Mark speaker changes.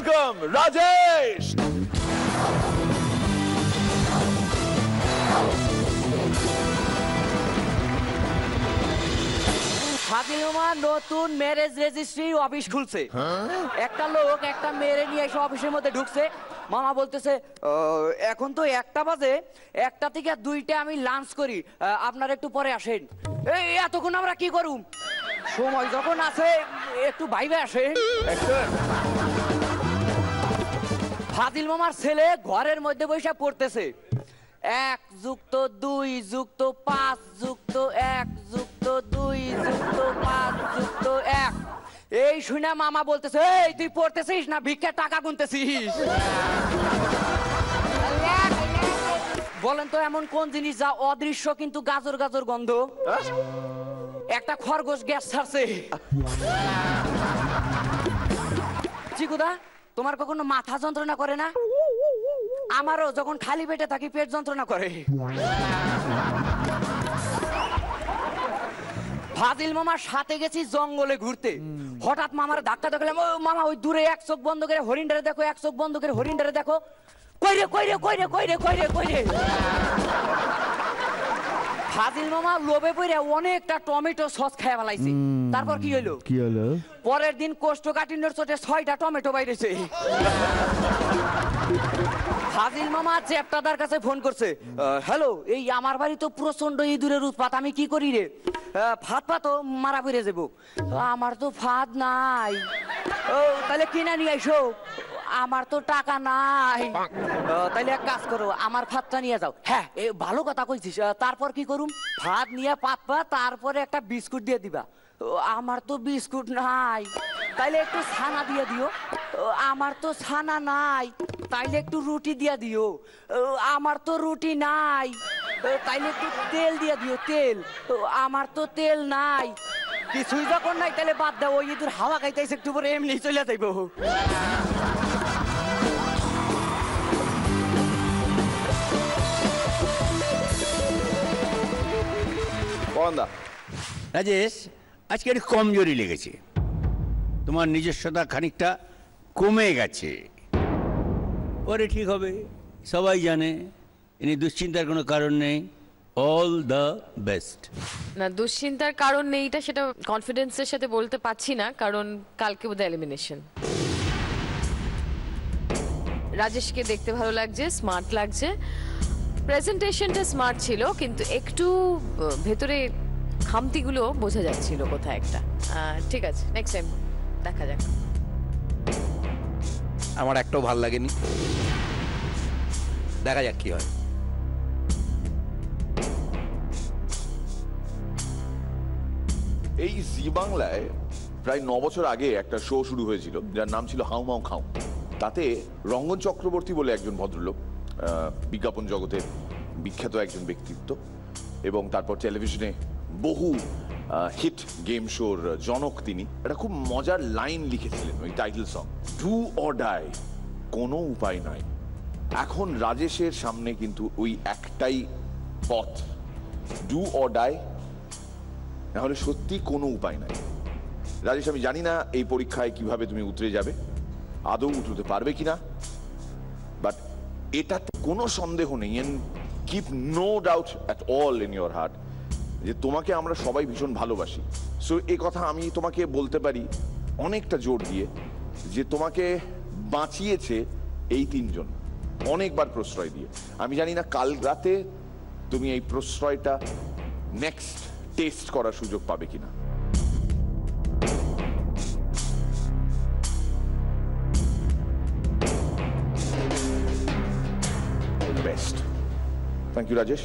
Speaker 1: Welcome Rajesh.
Speaker 2: Fatima নতুন marriage registry office খুলছে। একটা লোক একটা মেয়ে নিয়ে এসে অফিসের মধ্যে ঢুকছে। মামা বলতেছে এখন তো 1টা বাজে, 1টা থেকে 2টা আমি লাঞ্চ করি, আপনারা একটু পরে আসেন। এই এতক্ষণ আমরা কি করুম? সময় যখন আছে একটু ভাইবে আসেন। ফাজিল মামার ছেলে ঘরের মধ্যে বসে পড়তেছে 1 + 2 + 5 + 1 + 2 + 5 + 1। এই শুনে মামা বলতেছে এই তুই পড়তেছিস না ভিক্ষা টাকা গুনতেছিস? বলেন তো এমন কোন জিনিস যা অদৃশ্য কিন্তু গাজর গাজর গন্ধ? একটা খরগোশ গ্যাস ছাড়ছে। চিকুদা, তোমার কখনো মাথা যন্ত্রণা করে না? আমারও যখন খালি পেটে থাকি পেট যন্ত্রণা করে। ফাজিল মামার সাথে গেছি জঙ্গলে ঘুরতে, হঠাৎ মামার ধাক্কা দেখলাম। ও মামা, ওই দূরে 1 চোখ বন্ধ করে হরিণটারে দেখো, 1 চোখ বন্ধ করে হরিণটারে দেখো। কইরে কইরে কইরে কইরে কইরে কইরে ফাজিল মামা লোভে পড়ে অনেকটা টমেটো সস খেয়ে ফেলাইছে। তারপর কি হলো? পরের দিন কোষ্ঠকাঠিন্যের চোটে 6টা টমেটো বাইরেছে। ফাজিল মামা চ্যাপ্টাদার কাছে ফোন করছে। হ্যালো, এই আমার বাড়ি তো প্রচন্ড ইঁদুরের উৎপাত, আমি কি করি রে? ফাঁদ পা তো মারা পড়ে যাবো। আমার তো ফাঁদ নাই। ও তাহলে কিনা নিয়ে আইসো। আমার তো টাকা নাই। তাইলে এক কাজ করো, আমার ফাঁদটা নিয়ে যাও। হ্যাঁ, ভালো কথা কইছিস। তারপর কি করুম? ফাঁদ নিয়ে পাতবা, তারপরে একটা বিস্কুট দিয়ে দিবা। আমার তো বিস্কুট নাই। তাইলে একটু ছানা দিয়ে দিও। আমার তো ছানা নাই। তাইলে একটু রুটি দিয়ে দিও। আমার তো রুটি নাই। তাইলে একটু তেল দিয়ে দিও, তেল। আমার তো তেল নাই। কিছুই যখন নাই তাহলে বাদ দাও, ওই ইঁদুর হাওয়া খাইতেছে, একটু পরে এমনি চলে যাইব।
Speaker 3: রাজেশ, আজকে একটু কমজোরি লেগেছে, তোমার নিজস্বতা খানিকটা কমে গেছে। পরে ঠিক হবে, সবাই জানে। ইনি দুশ্চিন্তার কোনো কারণ নেই। All the best.
Speaker 4: না, দুশ্চিন্তার কারণ নেই এটা, সেটা কনফিডেন্সের সাথে বলতে পারছি না, কারণ কালকে বোধহয় এলিমিনেশন। রাজেশকে দেখতে ভালো লাগছে, স্মার্ট লাগছে, প্রেজেন্টেশনটা স্মার্ট ছিল, কিন্তু একটু ভেতরে খামতিগুলো বোঝা যাচ্ছিল কোথায় একটা। ঠিক আছে, নেক্সট টাইম দেখা যাক।
Speaker 5: আমার একটাও ভাল লাগেনি, দেখা যাক কি হয়।
Speaker 1: এই জি বাংলায় প্রায় 9 বছর আগে একটা শো শুরু হয়েছিল যার নাম ছিল হাউ মাউ খাও। তাতে রঙ্গন চক্রবর্তী বলে একজন ভদ্রলোক, বিজ্ঞাপন জগতের বিখ্যাত একজন ব্যক্তিত্ব, এবং তারপর টেলিভিশনে বহু হিট গেম শোর জনক তিনি, একটা খুব মজার লাইন লিখেছিলেন ওই title song, do or die, কোনো উপায় নাই। এখন রাজেশের সামনে কিন্তু ওই একটাই পথ, ডু অর ডাই, নাহলে সত্যি কোনো উপায় নাই। রাজেশ, আমি জানি না এই পরীক্ষায় কিভাবে তুমি উতরে যাবে, আদৌ উতরতে পারবে কিনা, বাট এটাতে কোনো সন্দেহ নেই, and keep no doubt at all in your heart, যে তোমাকে আমরা সবাই ভীষণ ভালোবাসি। সো এই কথা আমি তোমাকে বলতে পারি অনেকটা জোর দিয়ে, যে তোমাকে বাঁচিয়েছে এই 3 জন অনেকবার প্রশ্রয় দিয়ে। আমি জানি না কাল রাতে তুমি এই প্রশ্রয়টা নেক্সট টেস্ট করার সুযোগ পাবে কিনা। বেস্ট। Thank you Rajesh.